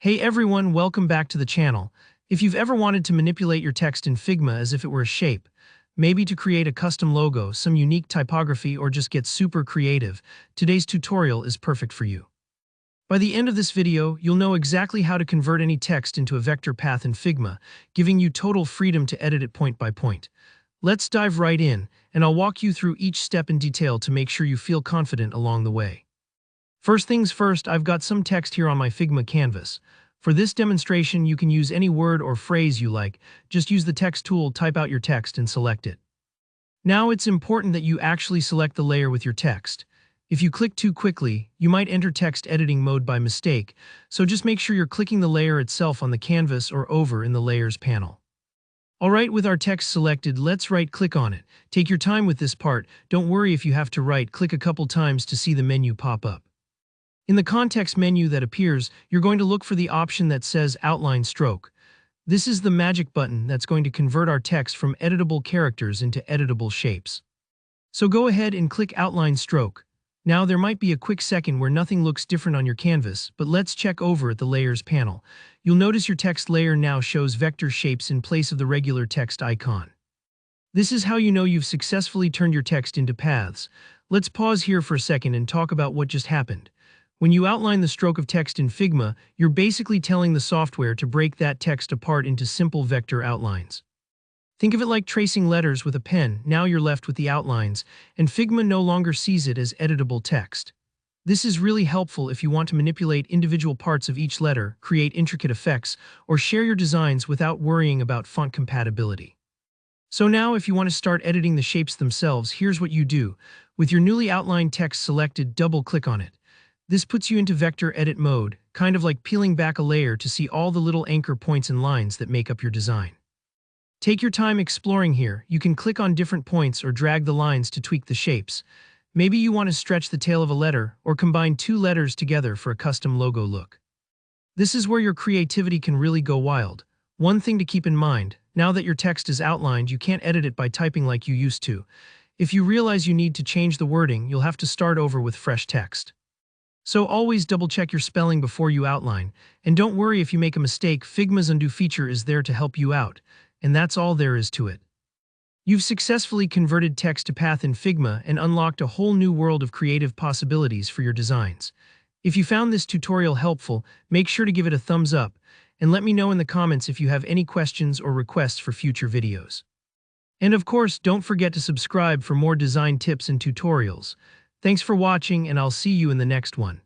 Hey everyone, welcome back to the channel. If you've ever wanted to manipulate your text in Figma as if it were a shape, maybe to create a custom logo, some unique typography, or just get super creative, today's tutorial is perfect for you. By the end of this video, you'll know exactly how to convert any text into a vector path in Figma, giving you total freedom to edit it point by point. Let's dive right in, and I'll walk you through each step in detail to make sure you feel confident along the way. First things first, I've got some text here on my Figma canvas. For this demonstration, you can use any word or phrase you like. Just use the text tool, type out your text, and select it. Now it's important that you actually select the layer with your text. If you click too quickly, you might enter text editing mode by mistake, so just make sure you're clicking the layer itself on the canvas or over in the Layers panel. Alright, with our text selected, let's right-click on it. Take your time with this part. Don't worry if you have to right-click a couple times to see the menu pop up. In the context menu that appears, you're going to look for the option that says Outline Stroke. This is the magic button that's going to convert our text from editable characters into editable shapes. So go ahead and click Outline Stroke. Now there might be a quick second where nothing looks different on your canvas, but let's check over at the Layers panel. You'll notice your text layer now shows vector shapes in place of the regular text icon. This is how you know you've successfully turned your text into paths. Let's pause here for a second and talk about what just happened. When you outline the stroke of text in Figma, you're basically telling the software to break that text apart into simple vector outlines. Think of it like tracing letters with a pen. Now you're left with the outlines, and Figma no longer sees it as editable text. This is really helpful if you want to manipulate individual parts of each letter, create intricate effects, or share your designs without worrying about font compatibility. So now, if you want to start editing the shapes themselves, here's what you do. With your newly outlined text selected, double-click on it. This puts you into vector edit mode, kind of like peeling back a layer to see all the little anchor points and lines that make up your design. Take your time exploring here. You can click on different points or drag the lines to tweak the shapes. Maybe you want to stretch the tail of a letter or combine two letters together for a custom logo look. This is where your creativity can really go wild. One thing to keep in mind, now that your text is outlined, you can't edit it by typing like you used to. If you realize you need to change the wording, you'll have to start over with fresh text. So always double-check your spelling before you outline, and don't worry if you make a mistake. Figma's undo feature is there to help you out, and that's all there is to it. You've successfully converted text to path in Figma and unlocked a whole new world of creative possibilities for your designs. If you found this tutorial helpful, make sure to give it a thumbs up, and let me know in the comments if you have any questions or requests for future videos. And of course, don't forget to subscribe for more design tips and tutorials. Thanks for watching, and I'll see you in the next one.